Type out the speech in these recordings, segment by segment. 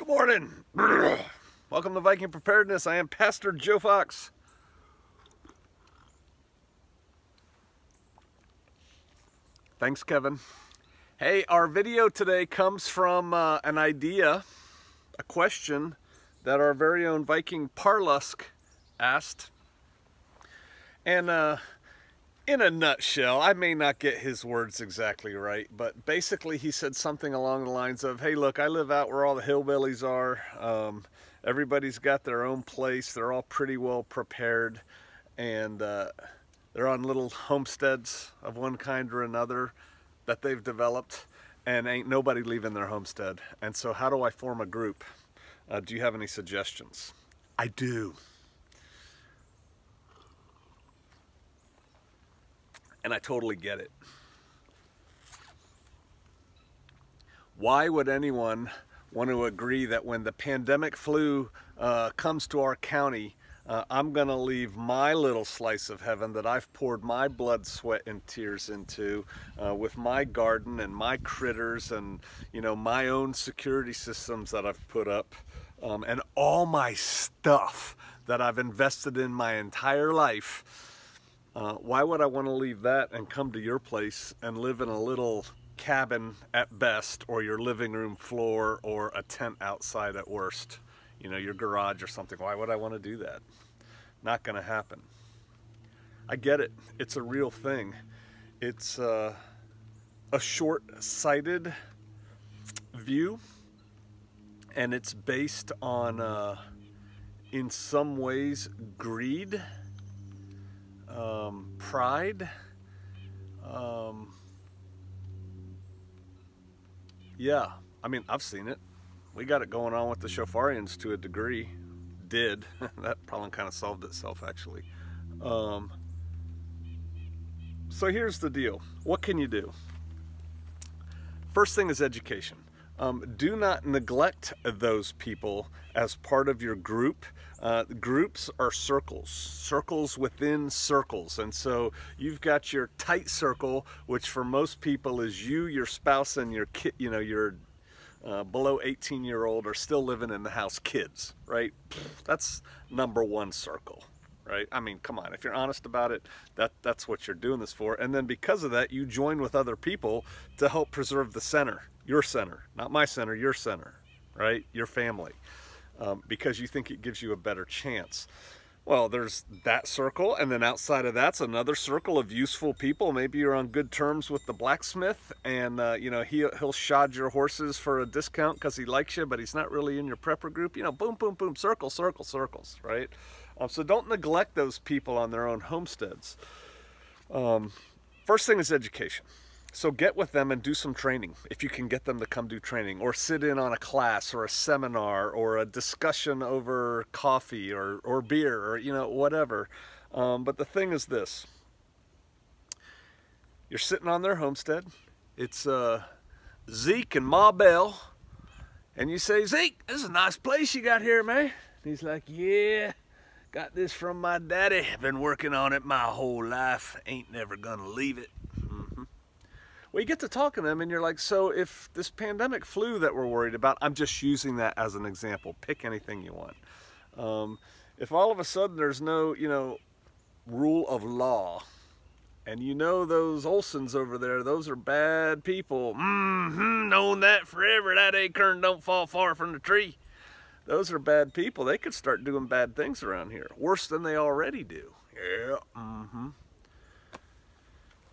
Good morning. Welcome to Viking Preparedness. I am Pastor Joe Fox. Thanks, Kevin. Hey, our video today comes from an idea, a question that our very own Viking Parlusk asked. And in a nutshell, I may not get his words exactly right, but basically he said something along the lines of, hey, look, I live out where all the hillbillies are. Everybody's got their own place. They're all pretty well prepared, and they're on little homesteads of one kind or another that they've developed, and ain't nobody leaving their homestead. And so how do I form a group? Do you have any suggestions? I do. And I totally get it. Why would anyone want to agree that when the pandemic flu comes to our county, I'm going to leave my little slice of heaven that I've poured my blood, sweat, and tears into with my garden and my critters and, you know, my own security systems that I've put up and all my stuff that I've invested in my entire life. Why would I want to leave that and come to your place and live in a little cabin at best, or your living room floor, or a tent outside at worst? You know, your garage or something. Why would I want to do that? Not going to happen. I get it. It's a real thing. It's a short-sighted view, and it's based on, in some ways, greed. Pride, yeah, I mean, I've seen it. We got it going on with the Shofarians to a degree. Did. That problem kind of solved itself, actually. So here's the deal. What can you do? First thing is education. Do not neglect those people as part of your group. Groups are circles within circles. And so you've got your tight circle, which for most people is you, your spouse, and your kid, you know, your below 18-year-old are still living in the house kids, right? That's number one circle, right? I mean, come on, if you're honest about it, that's what you're doing this for. And then because of that, you join with other people to help preserve the center. Your center, not my center, your center, right? Your family, because you think it gives you a better chance. Well, there's that circle, and then outside of that's another circle of useful people. Maybe you're on good terms with the blacksmith, and you know, he'll shod your horses for a discount because he likes you, but he's not really in your prepper group. You know, boom, boom, boom, circles, right? So don't neglect those people on their own homesteads. First thing is education. So get with them and do some training, if you can get them to come do training, or sit in on a class or a seminar or a discussion over coffee or beer or, you know, whatever. But the thing is this. You're sitting on their homestead. It's Zeke and Ma Bell. And you say, Zeke, this is a nice place you got here, man. And he's like, yeah, got this from my daddy. Been working on it my whole life. Ain't never gonna leave it. Well, you get to talking to them and you're like, so if this pandemic flu that we're worried about, I'm just using that as an example. Pick anything you want. If all of a sudden there's no, you know, rule of law, and you know those Olsons over there, those are bad people. Known that forever. That acorn don't fall far from the tree. Those are bad people. They could start doing bad things around here. Worse than they already do. Yeah.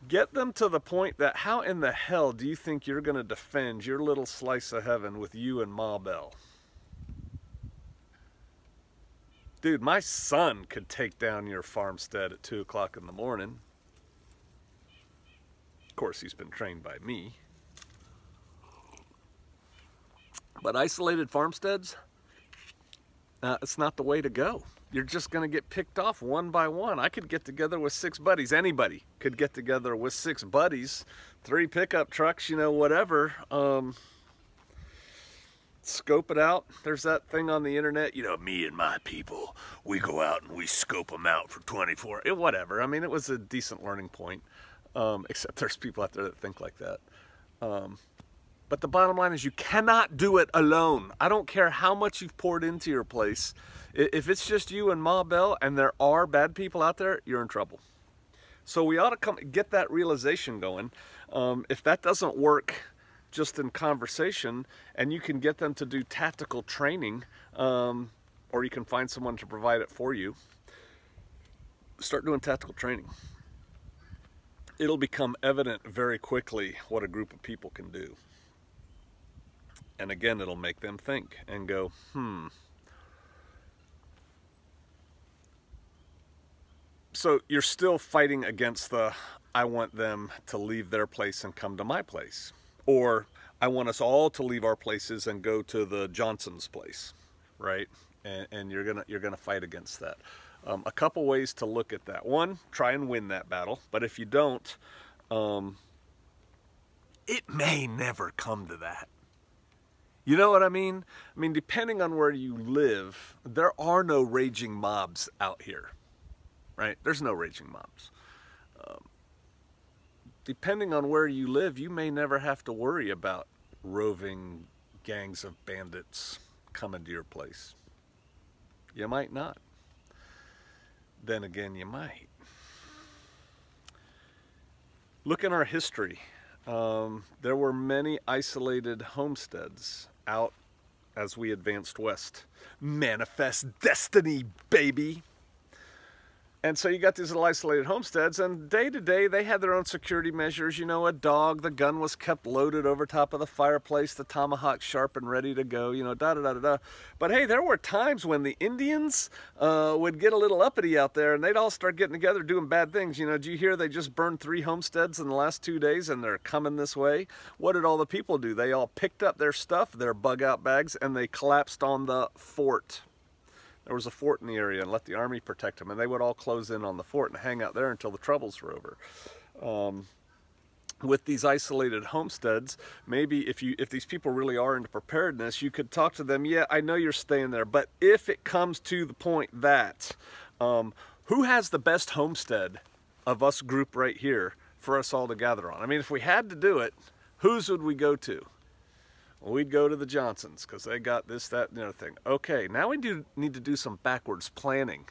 Get them to the point that how in the hell do you think you're going to defend your little slice of heaven with you and Ma Bell? Dude, my son could take down your farmstead at 2 o'clock in the morning. Of course, he's been trained by me. But isolated farmsteads, it's not the way to go. You're just going to get picked off one by one. I could get together with 6 buddies. Anybody could get together with 6 buddies, 3 pickup trucks, you know, whatever. Scope it out. There's that thing on the internet, you know, me and my people, we go out and we scope them out for 24, whatever. I mean, it was a decent learning point, except there's people out there that think like that. But the bottom line is you cannot do it alone. I don't care how much you've poured into your place. If it's just you and Ma Bell and there are bad people out there, you're in trouble. So we ought to get that realization going. If that doesn't work just in conversation, and you can get them to do tactical training, or you can find someone to provide it for you, start doing tactical training. It'll become evident very quickly what a group of people can do. And again, it'll make them think and go, So you're still fighting against the, I want them to leave their place and come to my place. Or I want us all to leave our places and go to the Johnson's place, right? And you're gonna fight against that. A couple ways to look at that. One, try and win that battle. But if you don't, it may never come to that. You know what I mean? I mean, depending on where you live, there are no raging mobs out here, right? There's no raging mobs. Depending on where you live, you may never have to worry about roving gangs of bandits coming to your place. You might not. Then again, you might. Look in our history. There were many isolated homesteads out as we advanced west. Manifest destiny, baby! And so you got these little isolated homesteads, and day to day they had their own security measures. You know, a dog, the gun was kept loaded over top of the fireplace, the tomahawk sharp and ready to go, you know, da-da-da-da-da. But hey, there were times when the Indians would get a little uppity out there, and they'd all start getting together doing bad things. You know, did you hear they just burned 3 homesteads in the last 2 days, and they're coming this way? What did all the people do? They all picked up their stuff, their bug-out bags, and they collapsed on the fort. There was a fort in the area and let the army protect them, and they would all close in on the fort and hang out there until the troubles were over. With these isolated homesteads, maybe if these people really are into preparedness, you could talk to them. Yeah, I know you're staying there, but if it comes to the point that who has the best homestead of us group right here for us all to gather on? I mean, if we had to do it, whose would we go to? Well, we'd go to the Johnsons because they got this, that, and the other thing. Okay, now we do need to do some backwards planning.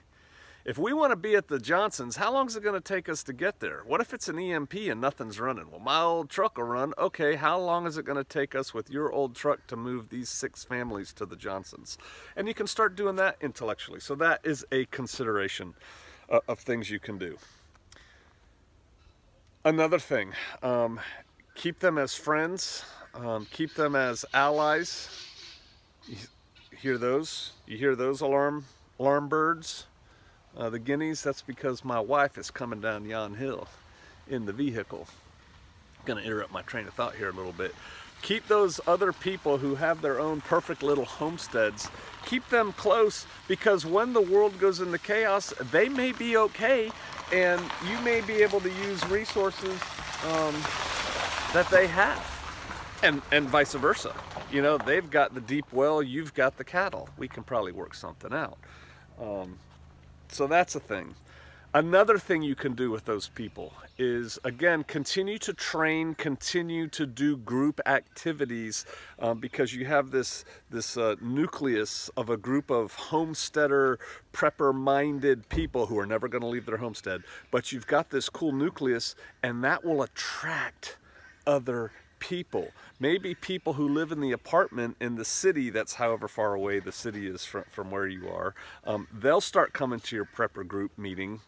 If we want to be at the Johnsons, how long is it going to take us to get there? What if it's an EMP and nothing's running? Well, my old truck will run. Okay, how long is it going to take us with your old truck to move these 6 families to the Johnsons? And you can start doing that intellectually. So that is a consideration of things you can do. Another thing, keep them as friends. Keep them as allies. You hear those? You hear those alarm birds? The guineas, that's because my wife is coming down yon hill in the vehicle. I'm going to interrupt my train of thought here a little bit. Keep those other people who have their own perfect little homesteads, keep them close, because when the world goes into chaos, they may be okay, and you may be able to use resources that they have. And vice versa. You know, they've got the deep well, you've got the cattle. We can probably work something out. So that's a thing. Another thing you can do with those people is, again, continue to train, continue to do group activities, because you have this nucleus of a group of homesteader, prepper-minded people who are never going to leave their homestead. But you've got this cool nucleus, and that will attract other people. Maybe people who live in the apartment in the city, that's however far away the city is from where you are, they'll start coming to your prepper group meeting,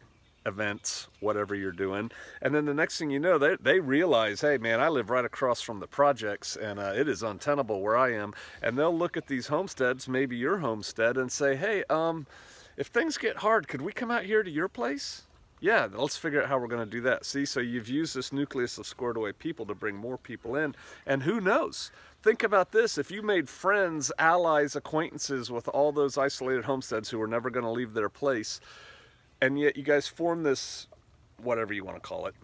events, whatever you're doing. And then the next thing you know, they realize, hey man, I live right across from the projects and it is untenable where I am. And they'll look at these homesteads, maybe your homestead, and say, hey, if things get hard, could we come out here to your place? Yeah, let's figure out how we're going to do that. See, so you've used this nucleus of squared away people to bring more people in. And who knows? Think about this. If you made friends, allies, acquaintances with all those isolated homesteads who were never going to leave their place, and yet you guys form this, whatever you want to call it,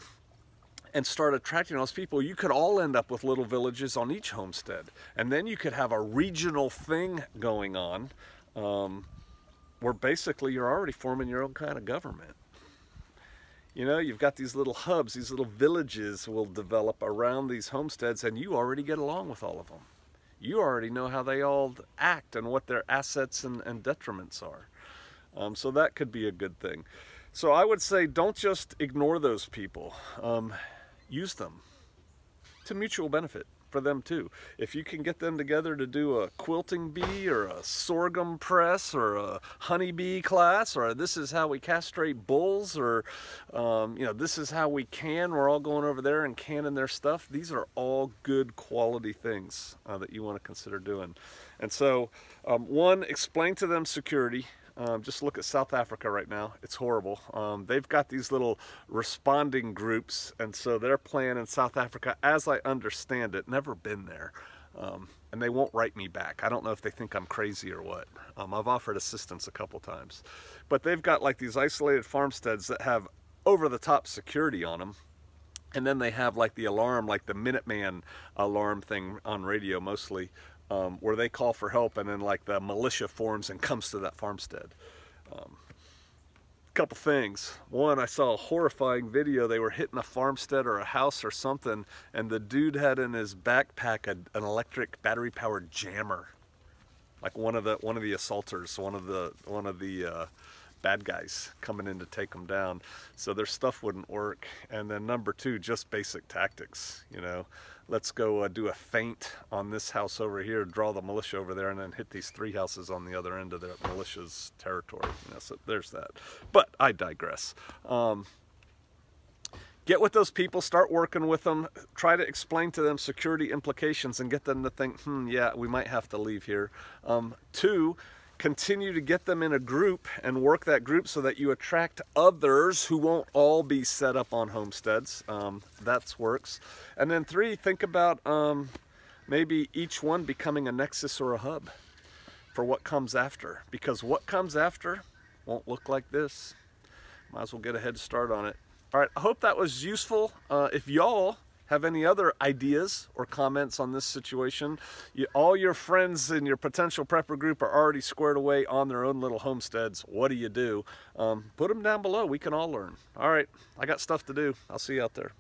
and start attracting those people, you could all end up with little villages on each homestead. And then you could have a regional thing going on where basically you're already forming your own kind of government. You know, you've got these little hubs, these little villages will develop around these homesteads, and you already get along with all of them. You already know how they all act and what their assets and detriments are. So that could be a good thing. So I would say don't just ignore those people. Use them to mutual benefit for them too. If you can get them together to do a quilting bee or a sorghum press or a honeybee class, or this is how we castrate bulls, or this is how we can, we're all going over there and canning their stuff. These are all good quality things that you want to consider doing. And so one, explain to them security. Just look at South Africa right now. It's horrible. They've got these little responding groups, and so their plan in South Africa, as I understand it, never been there. And they won't write me back. I don't know if they think I'm crazy or what. I've offered assistance a couple times. But they've got like these isolated farmsteads that have over-the-top security on them. And then they have like the alarm, like the Minuteman alarm thing on radio mostly, where they call for help, and then like the militia forms and comes to that farmstead. Couple things. One, I saw a horrifying video. They were hitting a farmstead or a house or something, and the dude had in his backpack an electric battery-powered jammer, like one of the assaulters, one of the bad guys coming in to take them down. So their stuff wouldn't work. And then number two, just basic tactics. You know, let's go do a feint on this house over here, draw the militia over there, and then hit these three houses on the other end of the militia's territory. You know, so there's that. But I digress. Get with those people, start working with them, try to explain to them security implications and get them to think, yeah, we might have to leave here. Two, continue to get them in a group and work that group so that you attract others who won't all be set up on homesteads. That works. And then three, think about maybe each one becoming a nexus or a hub for what comes after. Because what comes after won't look like this. Might as well get a head start on it. All right, I hope that was useful. If y'all have any other ideas or comments on this situation, all your friends in your potential prepper group are already squared away on their own little homesteads. What do you do? Put them down below. We can all learn. All right, I got stuff to do. I'll see you out there.